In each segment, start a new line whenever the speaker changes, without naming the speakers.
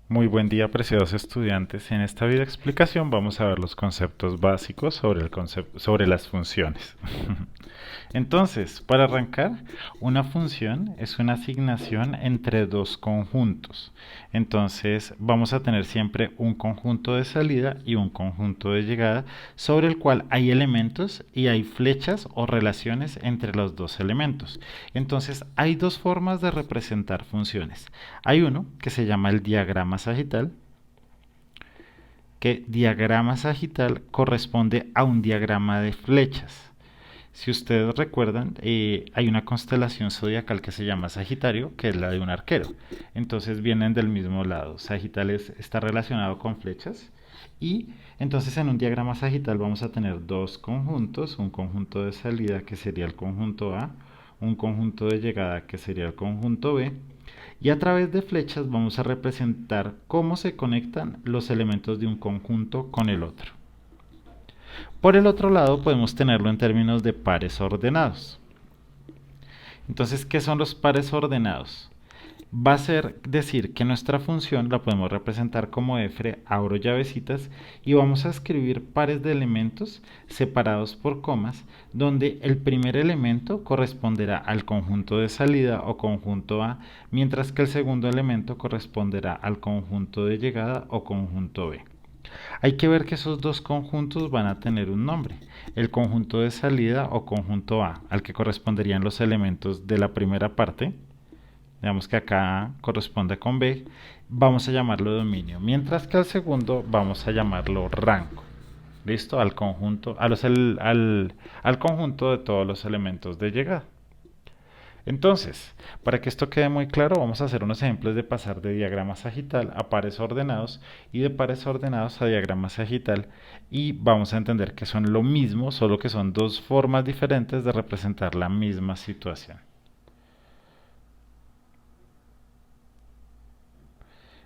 Muy buen día, apreciados estudiantes. En esta video explicación vamos a ver los conceptos básicos sobre las funciones. Entonces, para arrancar, una función es una asignación entre dos conjuntos. Entonces, vamos a tener siempre un conjunto de salida y un conjunto de llegada sobre el cual hay elementos y hay flechas o relaciones entre los dos elementos. Entonces, hay dos formas de representar funciones. Hay uno que se llama el diagrama sagital, que diagrama sagital corresponde a un diagrama de flechas. Si ustedes recuerdan, hay una constelación zodiacal que se llama Sagitario, que es la de un arquero. Entonces vienen del mismo lado. Sagital está relacionado con flechas. Y entonces en un diagrama sagital vamos a tener dos conjuntos, un conjunto de salida que sería el conjunto A, un conjunto de llegada que sería el conjunto B, y a través de flechas vamos a representar cómo se conectan los elementos de un conjunto con el otro. Por el otro lado podemos tenerlo en términos de pares ordenados. Entonces, ¿qué son los pares ordenados? Va a ser decir que nuestra función la podemos representar como f, abro llavecitas, y vamos a escribir pares de elementos separados por comas, donde el primer elemento corresponderá al conjunto de salida o conjunto A, mientras que el segundo elemento corresponderá al conjunto de llegada o conjunto B. Hay que ver que esos dos conjuntos van a tener un nombre. El conjunto de salida o conjunto A, al que corresponderían los elementos de la primera parte, digamos que acá corresponde con B, vamos a llamarlo dominio, mientras que al segundo vamos a llamarlo rango. ¿Listo? Al conjunto, al conjunto de todos los elementos de llegada. Entonces, para que esto quede muy claro, vamos a hacer unos ejemplos de pasar de diagrama sagital a pares ordenados y de pares ordenados a diagrama sagital, y vamos a entender que son lo mismo, solo que son dos formas diferentes de representar la misma situación.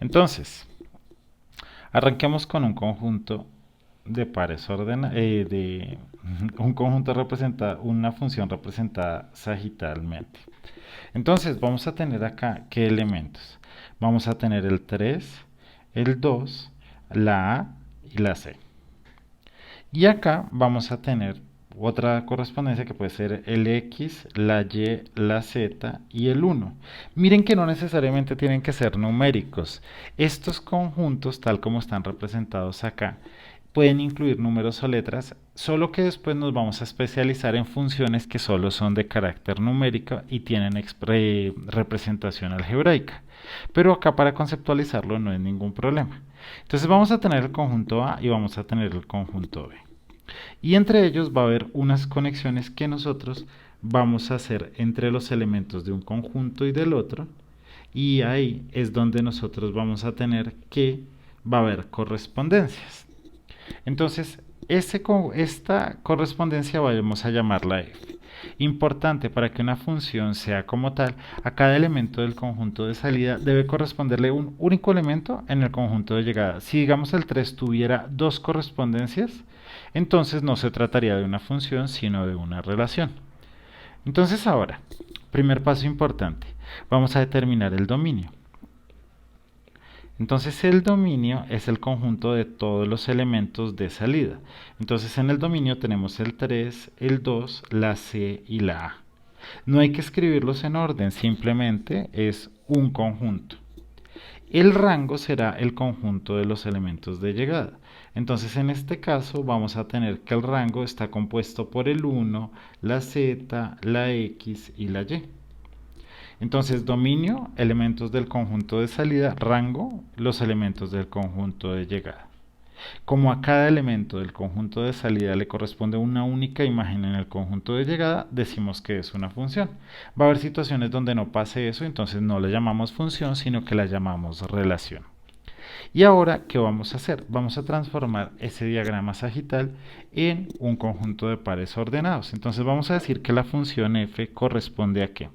Entonces, arranquemos con un conjunto de pares ordenados, un conjunto representa una función representada sagitalmente. Entonces vamos a tener acá qué elementos. Vamos a tener el 3, el 2, la A y la C. Y acá vamos a tener otra correspondencia que puede ser el X, la Y, la Z y el 1. Miren que no necesariamente tienen que ser numéricos. Estos conjuntos, tal como están representados acá, pueden incluir números o letras, solo que después nos vamos a especializar en funciones que solo son de carácter numérico y tienen representación algebraica. Pero acá para conceptualizarlo no hay ningún problema. Entonces vamos a tener el conjunto A y vamos a tener el conjunto B. Y entre ellos va a haber unas conexiones que nosotros vamos a hacer entre los elementos de un conjunto y del otro. Y ahí es donde nosotros vamos a tener que va a haber correspondencias. Entonces, esta correspondencia vamos a llamarla f. Importante para que una función sea como tal, a cada elemento del conjunto de salida debe corresponderle un único elemento en el conjunto de llegada. Si digamos el 3 tuviera dos correspondencias, entonces no se trataría de una función, sino de una relación. Entonces ahora, primer paso importante, vamos a determinar el dominio. Entonces el dominio es el conjunto de todos los elementos de salida. Entonces en el dominio tenemos el 3, el 2, la C y la A. No hay que escribirlos en orden, simplemente es un conjunto. El rango será el conjunto de los elementos de llegada. Entonces en este caso vamos a tener que el rango está compuesto por el 1, la Z, la X y la Y. Entonces, dominio, elementos del conjunto de salida, rango, los elementos del conjunto de llegada. Como a cada elemento del conjunto de salida le corresponde una única imagen en el conjunto de llegada, decimos que es una función. Va a haber situaciones donde no pase eso, entonces no la llamamos función, sino que la llamamos relación. Y ahora, ¿qué vamos a hacer? Vamos a transformar ese diagrama sagital en un conjunto de pares ordenados. Entonces vamos a decir que la función f corresponde a ¿qué?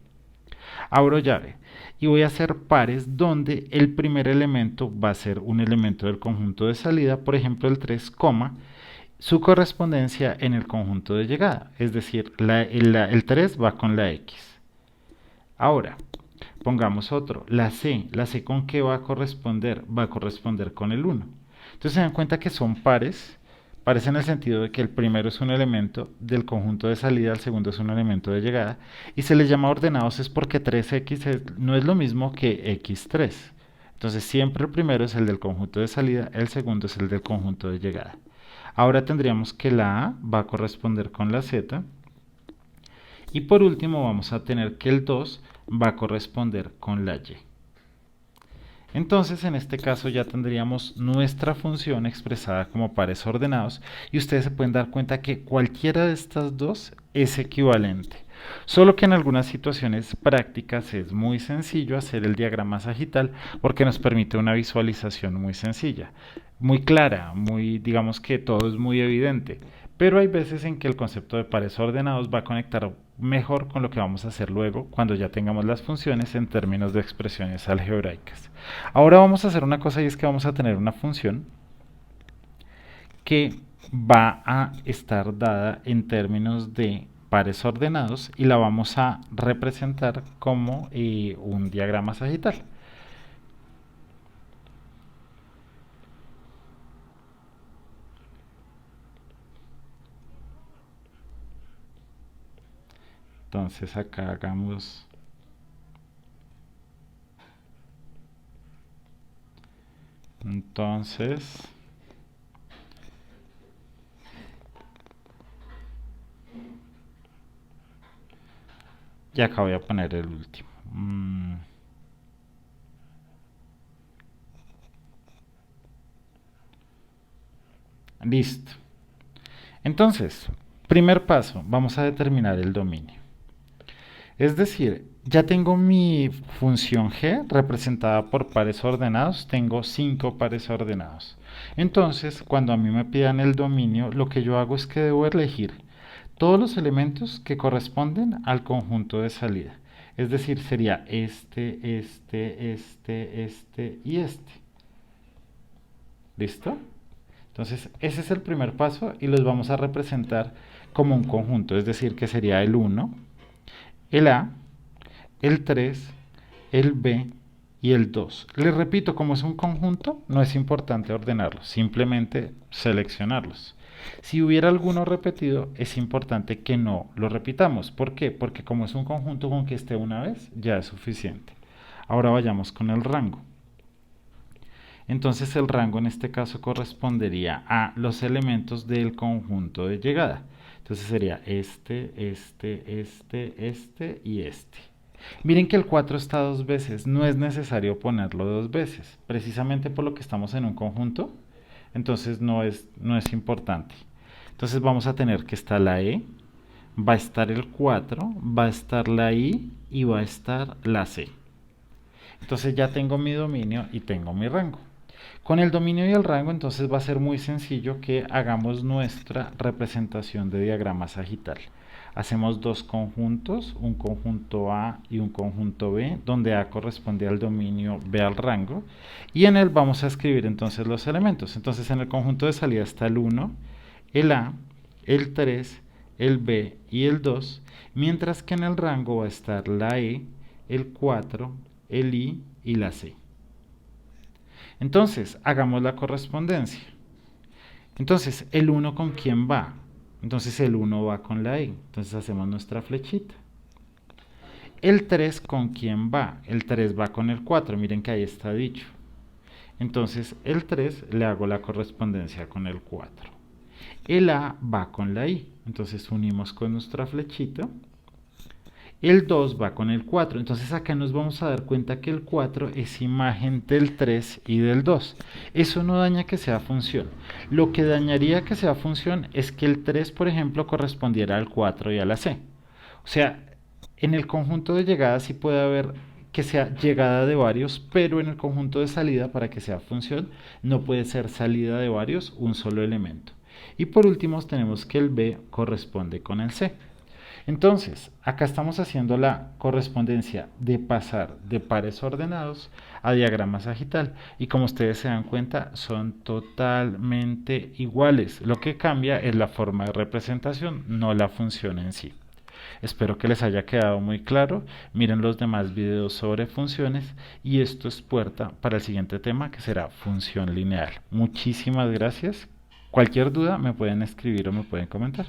Abro llave y voy a hacer pares donde el primer elemento va a ser un elemento del conjunto de salida, por ejemplo el 3, su correspondencia en el conjunto de llegada, es decir, el 3 va con la X. Ahora, Pongamos otro, la C ¿con qué va a corresponder? Va a corresponder con el uno. Entonces se dan cuenta que son pares, pares en el sentido de que el primero es un elemento del conjunto de salida, el segundo es un elemento de llegada, y se les llama ordenados es porque 3x no es lo mismo que x3. Entonces siempre el primero es el del conjunto de salida, el segundo es el del conjunto de llegada. Ahora tendríamos que la A va a corresponder con la Z, y por último vamos a tener que el 2 va a corresponder con la Y. Entonces en este caso ya tendríamos nuestra función expresada como pares ordenados y ustedes se pueden dar cuenta que cualquiera de estas dos es equivalente. Solo que en algunas situaciones prácticas es muy sencillo hacer el diagrama sagital porque nos permite una visualización muy sencilla, muy clara, muy, digamos que todo es muy evidente. Pero hay veces en que el concepto de pares ordenados va a conectar mejor con lo que vamos a hacer luego cuando ya tengamos las funciones en términos de expresiones algebraicas. Ahora vamos a hacer una cosa y es que vamos a tener una función que va a estar dada en términos de pares ordenados y la vamos a representar como un diagrama sagital. Entonces acá hagamos entonces y acá voy a poner el último. Listo. Entonces, primer paso, vamos a determinar el dominio. Es decir, ya tengo mi función g representada por pares ordenados, tengo 5 pares ordenados. Entonces, cuando a mí me pidan el dominio, lo que yo hago es que debo elegir todos los elementos que corresponden al conjunto de salida. Es decir, sería este y este. ¿Listo? Entonces, ese es el primer paso y los vamos a representar como un conjunto, es decir, que sería el 1, el A, el 3, el B y el 2. Les repito, como es un conjunto, no es importante ordenarlos, simplemente seleccionarlos. Si hubiera alguno repetido, es importante que no lo repitamos. ¿Por qué? Porque como es un conjunto con que esté una vez, ya es suficiente. Ahora vayamos con el rango. Entonces el rango en este caso correspondería a los elementos del conjunto de llegada. Entonces sería este y este. Miren que el 4 está dos veces, no es necesario ponerlo dos veces, precisamente por lo que estamos en un conjunto, entonces no es importante. Entonces vamos a tener que estar la E, va a estar el 4, va a estar la I y va a estar la C. Entonces ya tengo mi dominio y tengo mi rango. Con el dominio y el rango entonces va a ser muy sencillo que hagamos nuestra representación de diagrama sagital. Hacemos dos conjuntos, un conjunto A y un conjunto B, donde A corresponde al dominio, B al rango, y en él vamos a escribir entonces los elementos. Entonces en el conjunto de salida está el 1, el A, el 3, el B y el 2, mientras que en el rango va a estar la E, el 4, el I y la C. Entonces, hagamos la correspondencia. Entonces, ¿el 1 con quién va? Entonces el 1 va con la E. Entonces hacemos nuestra flechita. ¿El 3 con quién va? El 3 va con el 4. Miren que ahí está dicho. Entonces el 3 le hago la correspondencia con el 4. El A va con la I. Entonces unimos con nuestra flechita. El 2 va con el 4, entonces acá nos vamos a dar cuenta que el 4 es imagen del 3 y del 2. Eso no daña que sea función. Lo que dañaría que sea función es que el 3, por ejemplo, correspondiera al 4 y a la C. O sea, en el conjunto de llegadas sí puede haber que sea llegada de varios, pero en el conjunto de salida, para que sea función, no puede ser salida de varios, un solo elemento. Y por último tenemos que el B corresponde con el C. Entonces, acá estamos haciendo la correspondencia de pasar de pares ordenados a diagrama sagital y como ustedes se dan cuenta son totalmente iguales. Lo que cambia es la forma de representación, no la función en sí. Espero que les haya quedado muy claro. Miren los demás videos sobre funciones y esto es puerta para el siguiente tema que será función lineal. Muchísimas gracias. Cualquier duda me pueden escribir o me pueden comentar.